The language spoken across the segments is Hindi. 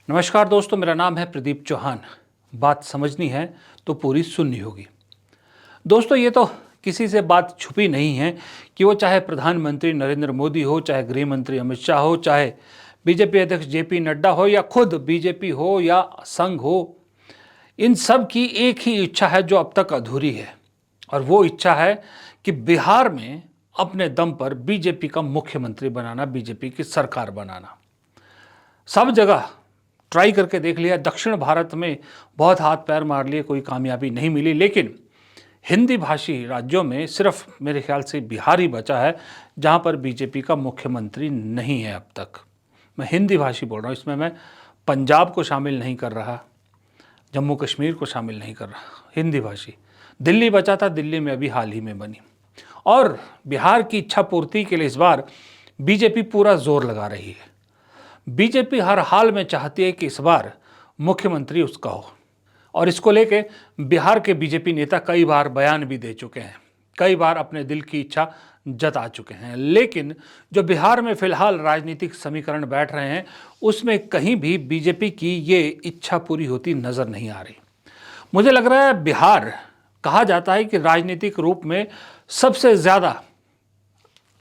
नमस्कार दोस्तों, मेरा नाम है प्रदीप चौहान। बात समझनी है तो पूरी सुननी होगी। दोस्तों, ये तो किसी से बात छुपी नहीं है कि वो चाहे प्रधानमंत्री नरेंद्र मोदी हो, चाहे गृह मंत्री अमित शाह हो, चाहे बीजेपी अध्यक्ष जेपी नड्डा हो या खुद बीजेपी हो या संघ हो, इन सब की एक ही इच्छा है जो अब तक अधूरी है। और वो इच्छा है कि बिहार में अपने दम पर बीजेपी का मुख्यमंत्री बनाना, बीजेपी की सरकार बनाना। सब जगह ट्राई करके देख लिया, दक्षिण भारत में बहुत हाथ पैर मार लिए, कोई कामयाबी नहीं मिली। लेकिन हिंदी भाषी राज्यों में सिर्फ मेरे ख्याल से बिहार ही बचा है जहां पर बीजेपी का मुख्यमंत्री नहीं है अब तक। मैं हिंदी भाषी बोल रहा हूँ, इसमें मैं पंजाब को शामिल नहीं कर रहा, जम्मू कश्मीर को शामिल नहीं कर रहा। हिंदी भाषी दिल्ली बचा था, दिल्ली में अभी हाल ही में बनी। और बिहार की इच्छा पूर्ति के लिए इस बार बीजेपी पूरा जोर लगा रही है। बीजेपी हर हाल में चाहती है कि इस बार मुख्यमंत्री उसका हो, और इसको लेके बिहार के बीजेपी नेता कई बार बयान भी दे चुके हैं, कई बार अपने दिल की इच्छा जता चुके हैं। लेकिन जो बिहार में फिलहाल राजनीतिक समीकरण बैठ रहे हैं, उसमें कहीं भी बीजेपी की ये इच्छा पूरी होती नजर नहीं आ रही। मुझे लग रहा है बिहार, कहा जाता है कि राजनीतिक रूप में सबसे ज़्यादा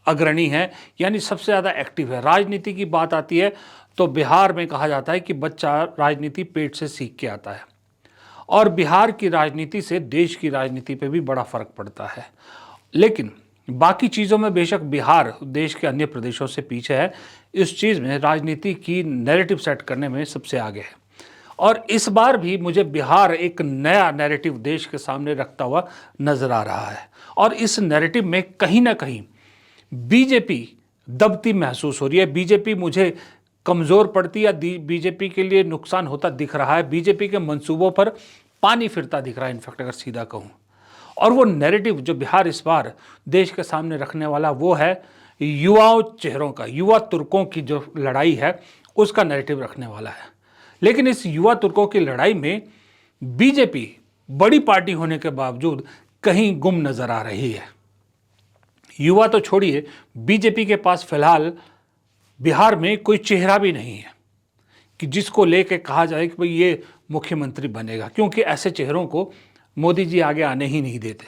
अग्रणी है, यानी सबसे ज़्यादा एक्टिव है। राजनीति की बात आती है तो बिहार में कहा जाता है कि बच्चा राजनीति पेट से सीख के आता है। और बिहार की राजनीति से देश की राजनीति पे भी बड़ा फर्क पड़ता है। लेकिन बाकी चीज़ों में बेशक बिहार देश के अन्य प्रदेशों से पीछे है, इस चीज़ में राजनीति की नैरेटिव सेट करने में सबसे आगे है। और इस बार भी मुझे बिहार एक नया नैरेटिव देश के सामने रखता हुआ नजर आ रहा है। और इस नैरेटिव में कहीं ना कहीं बीजेपी दबती महसूस हो रही है। बीजेपी मुझे कमज़ोर पड़ती या बीजेपी के लिए नुकसान होता दिख रहा है। बीजेपी के मंसूबों पर पानी फिरता दिख रहा है, इनफैक्ट अगर सीधा कहूँ। और वो नैरेटिव जो बिहार इस बार देश के सामने रखने वाला, वो है युवाओं चेहरों का, युवा तुर्कों की जो लड़ाई है उसका नैरेटिव रखने वाला है। लेकिन इस युवा तुर्कों की लड़ाई में बीजेपी बड़ी पार्टी होने के बावजूद कहीं गुम नजर आ रही है। युवा तो छोड़िए, बीजेपी के पास फिलहाल बिहार में कोई चेहरा भी नहीं है कि जिसको लेके कहा जाए कि भाई ये मुख्यमंत्री बनेगा, क्योंकि ऐसे चेहरों को मोदी जी आगे आने ही नहीं देते।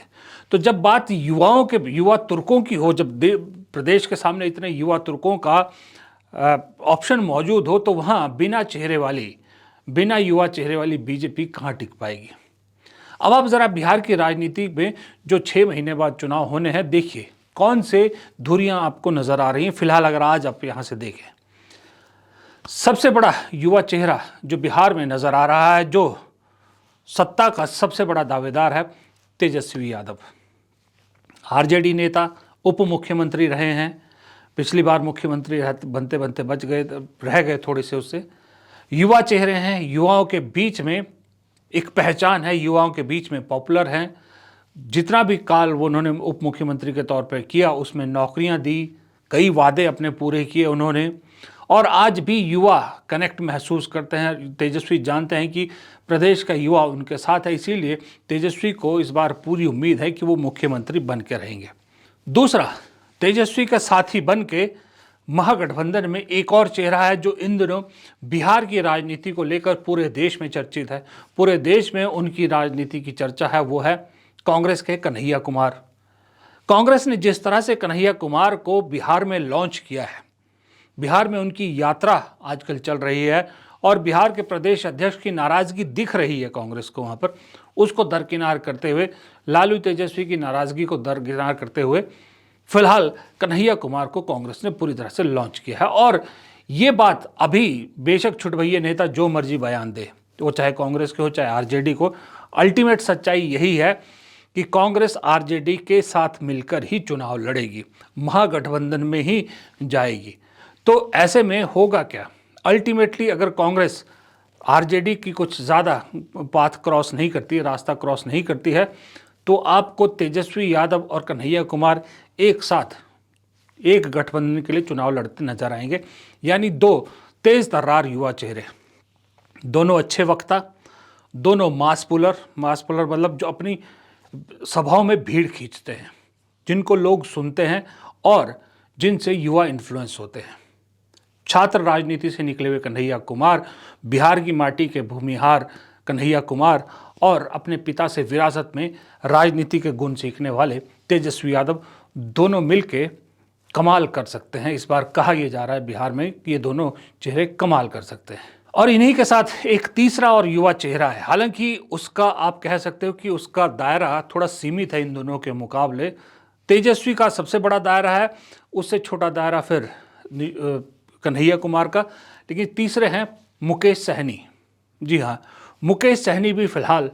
तो जब बात युवाओं के, युवा तुर्कों की हो, जब प्रदेश के सामने इतने युवा तुर्कों का ऑप्शन मौजूद हो, तो वहाँ बिना चेहरे वाली, बिना युवा चेहरे वाली बीजेपी कहाँ टिक पाएगी। अब आप ज़रा बिहार की राजनीति में जो 6 महीने बाद चुनाव होने हैं, देखिए कौन से धुरियां आपको नजर आ रही हैं। फिलहाल अगर आज आप यहां से देखें, सबसे बड़ा युवा चेहरा जो बिहार में नजर आ रहा है, जो सत्ता का सबसे बड़ा दावेदार है, तेजस्वी यादव। आरजेडी नेता, उप मुख्यमंत्री रहे हैं, पिछली बार मुख्यमंत्री बनते बनते बच गए, रह गए थोड़े से उससे। युवा चेहरे हैं, युवाओं के बीच में एक पहचान है, युवाओं के बीच में पॉपुलर हैं। जितना भी काल वो उन्होंने उप मुख्यमंत्री के तौर पर किया, उसमें नौकरियां दी, कई वादे अपने पूरे किए उन्होंने। और आज भी युवा कनेक्ट महसूस करते हैं। तेजस्वी जानते हैं कि प्रदेश का युवा उनके साथ है, इसीलिए तेजस्वी को इस बार पूरी उम्मीद है कि वो मुख्यमंत्री बन के रहेंगे। दूसरा, तेजस्वी का साथी बन के महागठबंधन में एक और चेहरा है जो इन दिनों बिहार की राजनीति को लेकर पूरे देश में चर्चित है। पूरे देश में उनकी राजनीति की चर्चा है, वो है कांग्रेस के कन्हैया कुमार। कांग्रेस ने जिस तरह से कन्हैया कुमार को बिहार में लॉन्च किया है, बिहार में उनकी यात्रा आजकल चल रही है, और बिहार के प्रदेश अध्यक्ष की नाराजगी दिख रही है कांग्रेस को वहां पर, उसको दरकिनार करते हुए, लालू तेजस्वी की नाराजगी को दरकिनार करते हुए फिलहाल कन्हैया कुमार को कांग्रेस ने पूरी तरह से लॉन्च किया है। और ये बात अभी बेशक छुटभइये नेता जो मर्जी बयान दे, वो चाहे कांग्रेस के हो चाहे आरजेडी को, अल्टीमेट सच्चाई यही है कि कांग्रेस आरजेडी के साथ मिलकर ही चुनाव लड़ेगी, महागठबंधन में ही जाएगी। तो ऐसे में होगा क्या, अल्टीमेटली अगर कांग्रेस आरजेडी की कुछ ज़्यादा पाथ क्रॉस नहीं करती, रास्ता क्रॉस नहीं करती है, तो आपको तेजस्वी यादव और कन्हैया कुमार एक साथ एक गठबंधन के लिए चुनाव लड़ते नजर आएंगे। यानी दो तेज तर्रार युवा चेहरे, दोनों अच्छे वक्ता, दोनों मास पुलर मतलब जो अपनी सभाओं में भीड़ खींचते हैं, जिनको लोग सुनते हैं और जिनसे युवा इन्फ्लुएंस होते हैं। छात्र राजनीति से निकले हुए कन्हैया कुमार, बिहार की माटी के भूमिहार कन्हैया कुमार और अपने पिता से विरासत में राजनीति के गुण सीखने वाले तेजस्वी यादव दोनों मिलके कमाल कर सकते हैं। इस बार कहा यह जा रहा है बिहार में कि ये दोनों चेहरे कमाल कर सकते हैं। और इन्हीं के साथ एक तीसरा और युवा चेहरा है, हालांकि उसका आप कह सकते हो कि उसका दायरा थोड़ा सीमित है इन दोनों के मुकाबले। तेजस्वी का सबसे बड़ा दायरा है, उससे छोटा दायरा फिर कन्हैया कुमार का, लेकिन तीसरे हैं मुकेश सहनी। जी हाँ, मुकेश सहनी भी फिलहाल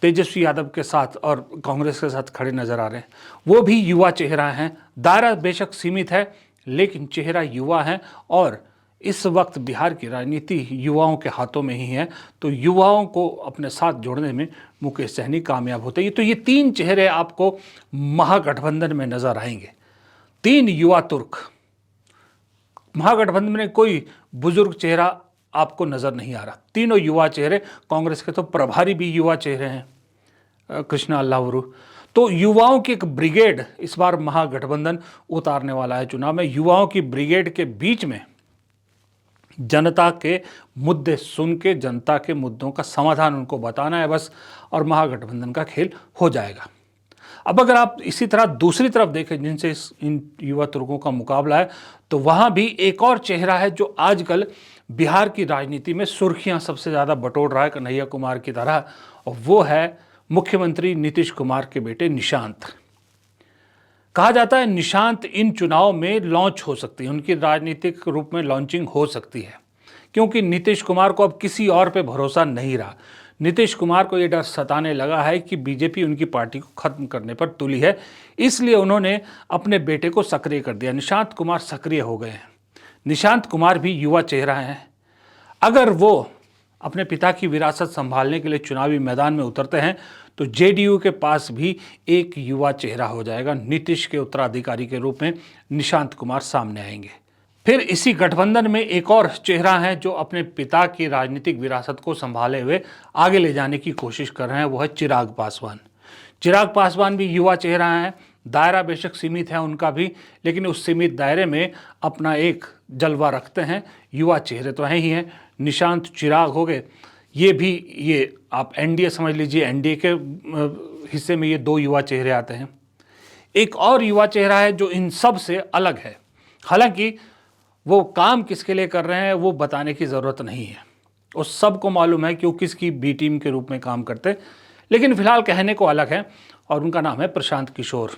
तेजस्वी यादव के साथ और कांग्रेस के साथ खड़े नजर आ रहे हैं। वो भी युवा चेहरा हैं, दायरा बेशक सीमित है लेकिन चेहरा युवा है और इस वक्त बिहार की राजनीति युवाओं के हाथों में ही है, तो युवाओं को अपने साथ जोड़ने में मुकेश सहनी कामयाब होते हैं। तो ये तीन चेहरे आपको महागठबंधन में नजर आएंगे, तीन युवा तुर्क। महागठबंधन में कोई बुजुर्ग चेहरा आपको नजर नहीं आ रहा, तीनों युवा चेहरे। कांग्रेस के तो प्रभारी भी युवा चेहरे हैं, कृष्णा अल्लावरू। तो युवाओं की एक ब्रिगेड इस बार महागठबंधन उतारने वाला है चुनाव में। युवाओं की ब्रिगेड के बीच में जनता के मुद्दे सुन के जनता के मुद्दों का समाधान उनको बताना है बस, और महागठबंधन का खेल हो जाएगा। अब अगर आप इसी तरह दूसरी तरफ देखें जिनसे इन युवा तुर्कों का मुकाबला है, तो वहाँ भी एक और चेहरा है जो आजकल बिहार की राजनीति में सुर्खियां सबसे ज़्यादा बटोर रहा है कन्हैया कुमार की तरह, और वो है मुख्यमंत्री नीतीश कुमार के बेटे निशांत। कहा जाता है निशांत इन चुनाव में लॉन्च हो सकती है, उनकी राजनीतिक रूप में लॉन्चिंग हो सकती है, क्योंकि नीतीश कुमार को अब किसी और पे भरोसा नहीं रहा। नीतीश कुमार को ये डर सताने लगा है कि बीजेपी उनकी पार्टी को खत्म करने पर तुली है, इसलिए उन्होंने अपने बेटे को सक्रिय कर दिया। निशांत कुमार सक्रिय हो गए हैं। निशांत कुमार भी युवा चेहरा हैं। अगर वो अपने पिता की विरासत संभालने के लिए चुनावी मैदान में उतरते हैं तो जेडीयू के पास भी एक युवा चेहरा हो जाएगा। नीतीश के उत्तराधिकारी के रूप में निशांत कुमार सामने आएंगे। फिर इसी गठबंधन में एक और चेहरा है जो अपने पिता की राजनीतिक विरासत को संभाले हुए आगे ले जाने की कोशिश कर रहे हैं, वो है चिराग पासवान। चिराग पासवान भी युवा चेहरा है, दायरा बेशक सीमित है उनका भी, लेकिन उस सीमित दायरे में अपना एक जलवा रखते हैं। युवा चेहरे तो हैं ही हैं, निशांत चिराग हो गए, ये आप एनडीए समझ लीजिए, एनडीए के हिस्से में ये दो युवा चेहरे आते हैं। एक और युवा चेहरा है जो इन सब से अलग है, हालांकि वो काम किसके लिए कर रहे हैं वो बताने की ज़रूरत नहीं है, उस सबको मालूम है कि वो किसकी बी टीम के रूप में काम करते, लेकिन फिलहाल कहने को अलग है, और उनका नाम है प्रशांत किशोर।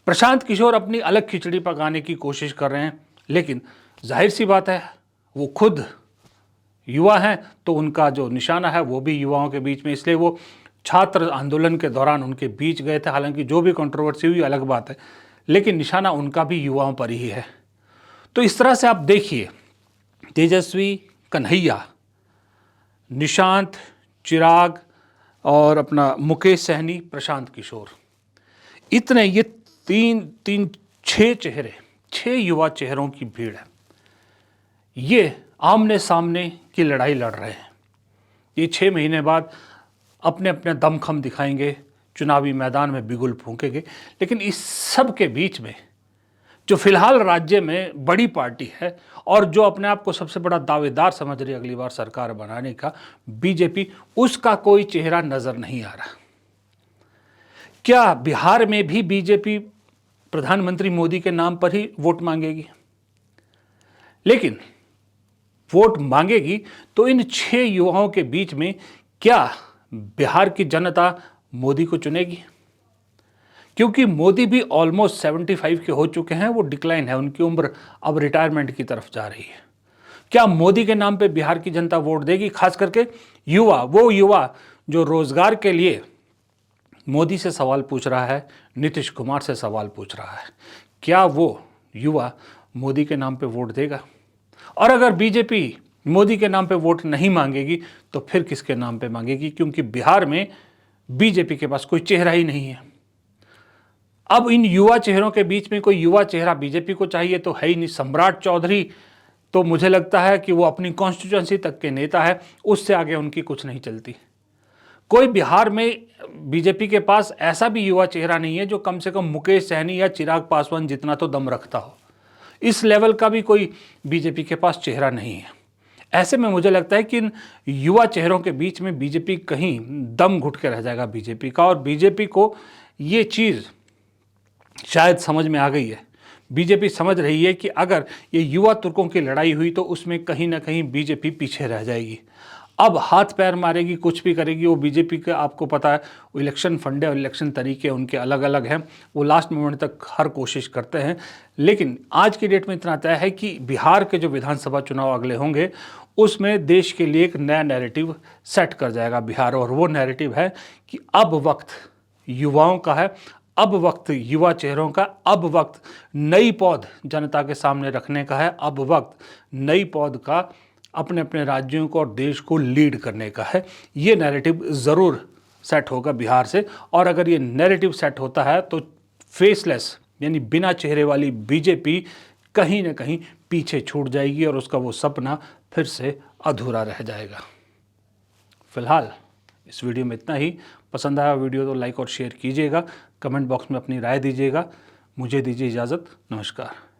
प्रशांत किशोर अपनी अलग खिचड़ी पकाने की कोशिश कर रहे हैं, लेकिन जाहिर सी बात है वो खुद युवा हैं तो उनका जो निशाना है वो भी युवाओं के बीच में, इसलिए वो छात्र आंदोलन के दौरान उनके बीच गए थे। हालांकि जो भी कंट्रोवर्सी हुई अलग बात है, लेकिन निशाना उनका भी युवाओं पर ही है। तो इस तरह से आप देखिए, तेजस्वी, कन्हैया, निशांत, चिराग और अपना मुकेश सहनी, प्रशांत किशोर, इतने ये छह चेहरे, छह युवा चेहरों की भीड़ है। ये आमने सामने की लड़ाई लड़ रहे हैं। ये 6 महीने बाद अपने अपने दमखम दिखाएंगे, चुनावी मैदान में बिगुल फूंकेंगे, लेकिन इस सब के बीच में जो फिलहाल राज्य में बड़ी पार्टी है और जो अपने आप को सबसे बड़ा दावेदार समझ रही है अगली बार सरकार बनाने का, बीजेपी, उसका कोई चेहरा नजर नहीं आ रहा। क्या बिहार में भी बीजेपी प्रधानमंत्री मोदी के नाम पर ही वोट मांगेगी? लेकिन वोट मांगेगी तो इन 6 युवाओं के बीच में क्या बिहार की जनता मोदी को चुनेगी? क्योंकि मोदी भी ऑलमोस्ट 75 के हो चुके हैं, वो डिक्लाइन है, उनकी उम्र अब रिटायरमेंट की तरफ जा रही है। क्या मोदी के नाम पे बिहार की जनता वोट देगी? खास करके युवा, वो युवा जो रोजगार के लिए मोदी से सवाल पूछ रहा है, नीतीश कुमार से सवाल पूछ रहा है, क्या वो युवा मोदी के नाम पे वोट देगा? और अगर बीजेपी मोदी के नाम पे वोट नहीं मांगेगी तो फिर किसके नाम पे मांगेगी? क्योंकि बिहार में बीजेपी के पास कोई चेहरा ही नहीं है। अब इन युवा चेहरों के बीच में कोई युवा चेहरा बीजेपी को चाहिए तो है ही नहीं। सम्राट चौधरी तो मुझे लगता है कि वो अपनी कॉन्स्टिट्यूएंसी तक के नेता है, उससे आगे उनकी कुछ नहीं चलती। कोई बिहार में बीजेपी के पास ऐसा भी युवा चेहरा नहीं है जो कम से कम मुकेश सहनी या चिराग पासवान जितना तो दम रखता हो। इस लेवल का भी कोई बीजेपी के पास चेहरा नहीं है। ऐसे में मुझे लगता है कि इन युवा चेहरों के बीच में बीजेपी कहीं दम घुट के रह जाएगा बीजेपी का, और बीजेपी को ये चीज़ शायद समझ में आ गई है। बीजेपी समझ रही है कि अगर ये युवा तुर्कों की लड़ाई हुई तो उसमें कहीं ना कहीं बीजेपी पीछे रह जाएगी। अब हाथ पैर मारेगी, कुछ भी करेगी। वो बीजेपी का आपको पता है, वो इलेक्शन फंडे और इलेक्शन तरीके उनके अलग अलग हैं। वो लास्ट मोमेंट तक हर कोशिश करते हैं। लेकिन आज की डेट में इतना तय है कि बिहार के जो विधानसभा चुनाव अगले होंगे उसमें देश के लिए एक नया नैरेटिव सेट कर जाएगा बिहार। और वो नैरेटिव है कि अब वक्त युवाओं का है, अब वक्त युवा चेहरों का, अब वक्त नई पौध जनता के सामने रखने का है, अब वक्त नई पौध का अपने अपने राज्यों को और देश को लीड करने का है। ये नैरेटिव ज़रूर सेट होगा बिहार से। और अगर ये नैरेटिव सेट होता है तो फेसलेस यानी बिना चेहरे वाली बीजेपी कहीं ना कहीं पीछे छूट जाएगी और उसका वो सपना फिर से अधूरा रह जाएगा। फिलहाल इस वीडियो में इतना ही। पसंद आया वीडियो तो लाइक और शेयर कीजिएगा, कमेंट बॉक्स में अपनी राय दीजिएगा। मुझे दीजिए इजाज़त। नमस्कार।